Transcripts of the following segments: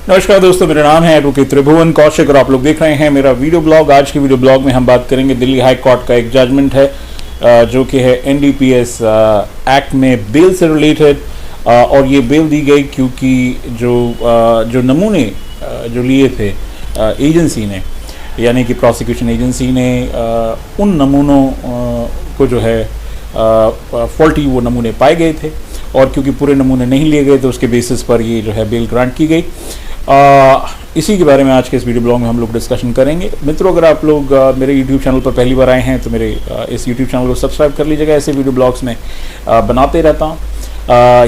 नमस्कार दोस्तों, मेरा नाम है एडवोकेट त्रिभुवन कौशिक और आप लोग देख रहे हैं मेरा वीडियो ब्लॉग। आज की वीडियो ब्लॉग में हम बात करेंगे दिल्ली हाई कोर्ट का एक जजमेंट है जो कि है एनडीपीएस एक्ट में बेल से रिलेटेड। और ये बेल दी गई क्योंकि जो नमूने जो लिए थे एजेंसी ने, यानी कि प्रोसिक्यूशन एजेंसी ने उन नमूनों को जो है फॉल्टी वो नमूने पाए गए थे और क्योंकि पूरे नमूने नहीं लिए गए तो उसके बेसिस पर ये जो है बेल ग्रांट की गई। इसी के बारे में आज के इस वीडियो ब्लॉग में हम लोग डिस्कशन करेंगे। मित्रों, अगर आप लोग मेरे यूट्यूब चैनल पर पहली बार आए हैं तो मेरे इस यूट्यूब चैनल को सब्सक्राइब कर लीजिएगा। ऐसे वीडियो ब्लॉग्स में बनाते रहता हूँ।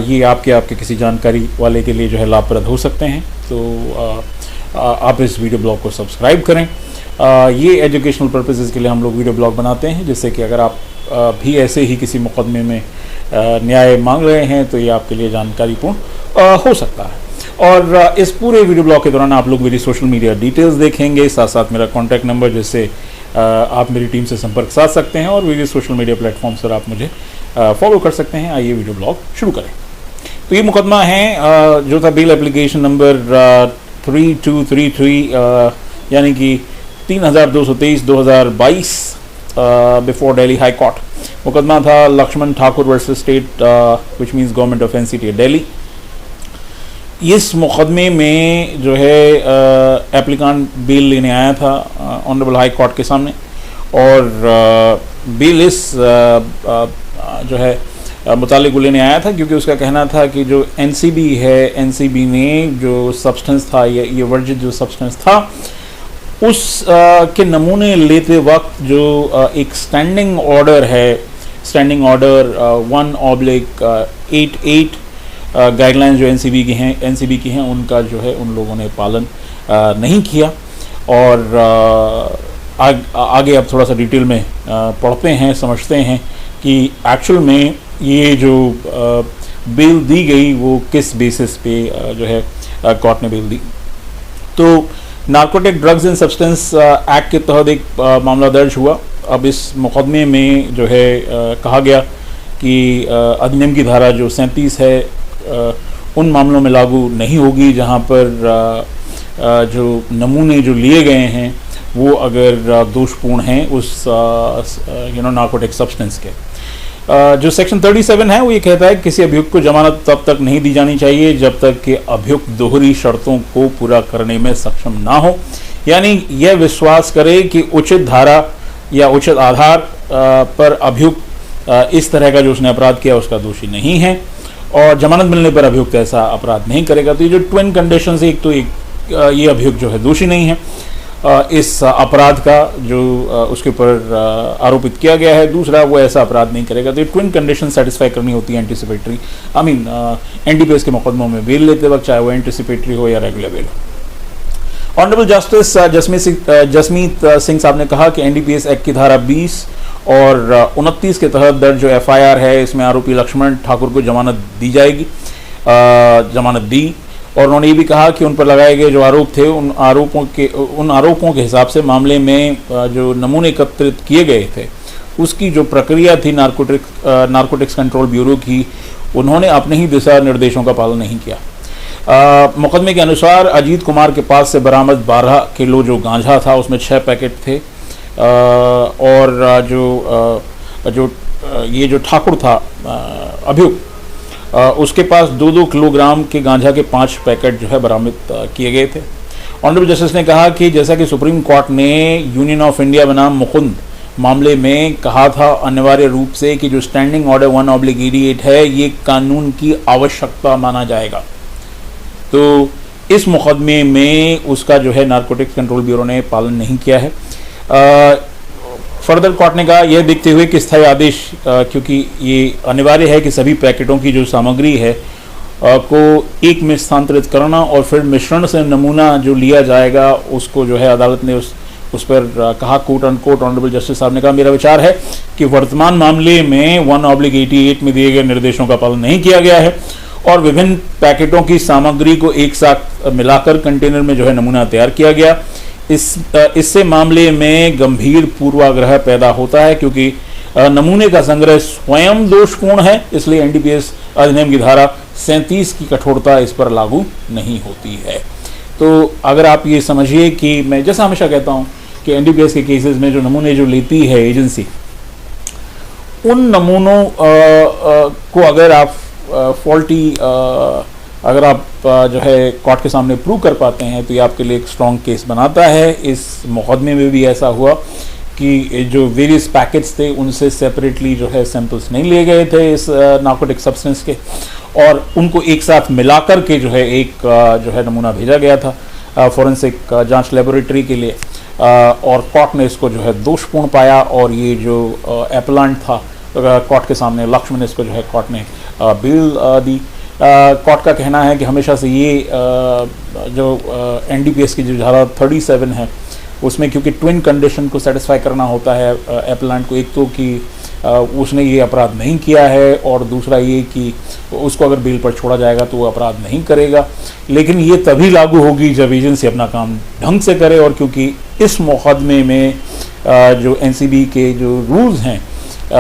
ये आपके किसी जानकारी वाले के लिए जो है लाभप्रद हो सकते हैं, तो आप इस वीडियो ब्लॉग को सब्सक्राइब करें। ये एजुकेशनल पर्पसेस के लिए हम लोग वीडियो ब्लॉग बनाते हैं, जिससे कि अगर आप भी ऐसे ही किसी मुकदमे में न्याय मांग रहे हैं तो ये आपके लिए जानकारीपूर्ण हो सकता है। और इस पूरे वीडियो ब्लॉग के दौरान आप लोग मेरी सोशल मीडिया डिटेल्स देखेंगे, साथ साथ मेरा कॉन्टैक्ट नंबर जिससे आप मेरी टीम से संपर्क साध सकते हैं और मेरे सोशल मीडिया प्लेटफॉर्म्स पर आप मुझे फॉलो कर सकते हैं। आइए वीडियो ब्लॉग शुरू करें। तो ये मुकदमा है जो था बेल एप्लीकेशन नंबर 3233 यानी कि 3223/2022 बिफोर दिल्ली हाई कोर्ट। मुकदमा था Lakshman Thakur versus state which means government of NCT Delhi. इस मुकदमे में जो है एप्लीकांट बेल लेने आया था ऑनरेबल हाई कोर्ट के सामने और बेल इस जो है मुतालिक को लेने आया था क्योंकि उसका कहना था कि जो एनसीबी है, एनसीबी ने जो सब्सटेंस था, ये वर्जित जो सब्सटेंस था उस के नमूने लेते वक्त जो एक स्टैंडिंग ऑर्डर है, स्टैंडिंग ऑर्डर 1/88 गाइडलाइंस जो एनसीबी की हैं उनका जो है उन लोगों ने पालन नहीं किया। और आगे अब थोड़ा सा डिटेल में पढ़ते हैं, समझते हैं कि एक्चुअल में ये जो बेल दी गई वो किस बेसिस पे जो है कोर्ट ने बेल दी। तो narcotic drugs and substance act के तहत एक मामला दर्ज हुआ। अब इस मुकदमे में जो है कहा गया कि अधिनियम की धारा जो 37 है उन मामलों में लागू नहीं होगी जहां पर जो नमूने जो लिए गए हैं वो अगर दोषपूर्ण हैं उस नार्कोटिक सब्सटेंस के। जो सेक्शन 37 है वो ये कहता है कि किसी अभियुक्त को जमानत तब तक नहीं दी जानी चाहिए जब तक कि अभियुक्त दोहरी शर्तों को पूरा करने में सक्षम ना हो, यानी यह विश्वास करे कि उचित धारा या उचित आधार पर अभियुक्त इस तरह का जो उसने अपराध किया उसका दोषी नहीं है और जमानत मिलने पर अभियुक्त ऐसा अपराध नहीं करेगा। तो ये जो ट्विन कंडीशंस, एक तो ये अभियुक्त जो है दोषी नहीं है इस अपराध का जो उसके ऊपर आरोपित किया गया है, दूसरा वो ऐसा अपराध नहीं करेगा। तो ये ट्विन कंडीशन सेटिस्फाई करनी होती है एंटीसिपेटरी एनडीपीएस के मुकदमों में बेल लेते वक्त, चाहे वो एंटीसिपेटरी हो या रेगुलर बेल हो। ऑनरेबल जस्टिस जसमीत सिंह साहब ने कहा कि एनडीपीएस एक्ट की धारा 20 और 29 के तहत दर्ज जो एफआईआर है इसमें आरोपी लक्ष्मण ठाकुर को जमानत दी जाएगी, जमानत दी। और उन्होंने ये भी कहा कि उन पर लगाए गए जो आरोप थे उन आरोपों के हिसाब से मामले में जो नमूने एकत्रित किए गए थे उसकी जो प्रक्रिया थी नार्कोटिक्स कंट्रोल ब्यूरो की, उन्होंने अपने ही दिशा निर्देशों का पालन नहीं किया। मुकदमे के अनुसार अजीत कुमार के पास से बरामद 12 किलो जो गांजा था उसमें 6 पैकेट थे और ये जो ठाकुर था अभियुक्त उसके पास 2-2 किलोग्राम के गांजा के 5 पैकेट जो है बरामद किए गए थे। ऑनरेबल जस्टिस ने कहा कि जैसा कि सुप्रीम कोर्ट ने यूनियन ऑफ इंडिया बनाम मुकुंद मामले में कहा था अनिवार्य रूप से कि जो स्टैंडिंग ऑर्डर 1/88 है ये कानून की आवश्यकता माना जाएगा, तो इस मुकदमे में उसका जो है नार्कोटिक्स कंट्रोल ब्यूरो ने पालन नहीं किया है। फर्दर कोर्ट ने कहा यह देखते हुए कि स्थायी आदेश क्योंकि ये अनिवार्य है कि सभी पैकेटों की जो सामग्री है को एक में स्थानांतरित करना और फिर मिश्रण से नमूना जो लिया जाएगा उसको जो है अदालत ने उस पर कहा कोट अनकोट। ऑनरेबल जस्टिस साहब ने कहा मेरा विचार है कि वर्तमान मामले में 1/88 में दिए गए निर्देशों का पालन नहीं किया गया है और विभिन्न पैकेटों की सामग्री को एक साथ मिलाकर कंटेनर में जो है नमूना तैयार किया गया। इससे मामले में गंभीर पूर्वाग्रह पैदा होता है क्योंकि नमूने का संग्रह स्वयं दोषपूर्ण है, इसलिए एनडीपीएस अधिनियम की धारा 37 की कठोरता इस पर लागू नहीं होती है। तो अगर आप ये समझिए कि मैं जैसा हमेशा कहता हूँ कि एनडीपीएस के केसेस में जो नमूने जो लेती है एजेंसी, उन नमूनों को अगर आप फॉल्टी अगर आप जो है कोर्ट के सामने प्रूव कर पाते हैं तो ये आपके लिए एक स्ट्रॉन्ग केस बनाता है। इस मुकदमे में भी ऐसा हुआ कि जो वेरियस पैकेट्स थे उनसे सेपरेटली जो है सैंपल्स नहीं लिए गए थे इस नार्कोटिक सब्सटेंस के, और उनको एक साथ मिलाकर के जो है एक जो है नमूना भेजा गया था फॉरेंसिक जांच लेबोरेटरी के लिए, और कोर्ट ने इसको जो है दोषपूर्ण पाया। और ये जो एपलांट था कोर्ट के सामने लक्ष्मण, इसको जो है कोर्ट ने बेल दी। कोर्ट का कहना है कि हमेशा से ये जो एनडीपीएस की जो धारा 37 है उसमें क्योंकि ट्विन कंडीशन को सेटिस्फाई करना होता है एपलांट को, एक तो कि उसने ये अपराध नहीं किया है और दूसरा ये कि उसको अगर बेल पर छोड़ा जाएगा तो वो अपराध नहीं करेगा। लेकिन ये तभी लागू होगी जब एजेंसी अपना काम ढंग से करे, और क्योंकि इस मुकदमे में जो एनसीबी के जो रूल्स हैं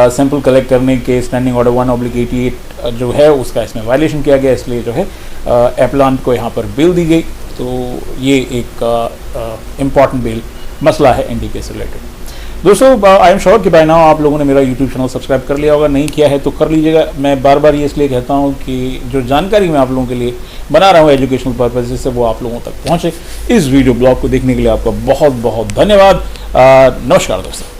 सैंपल कलेक्ट करने के, स्टैंडिंग ऑर्डर 1/88 जो है उसका इसमें वायलेशन किया गया, इसलिए जो है एपलांट को यहाँ पर बेल दी गई। तो ये एक इम्पॉर्टेंट बेल मसला है एनडीपीएस से रिलेटेड। दोस्तों, आई एम श्योर कि बाय नाउ आप लोगों ने मेरा यूट्यूब चैनल सब्सक्राइब कर लिया होगा, नहीं किया है तो कर लीजिएगा। मैं बार बार ये इसलिए कहता हूँ कि जो जानकारी मैं आप लोगों के लिए बना रहा हूँ एजुकेशनल पर्पज से, वो आप लोगों तक पहुँचे। इस वीडियो ब्लॉग को देखने के लिए आपका बहुत बहुत धन्यवाद। नमस्कार दोस्तों।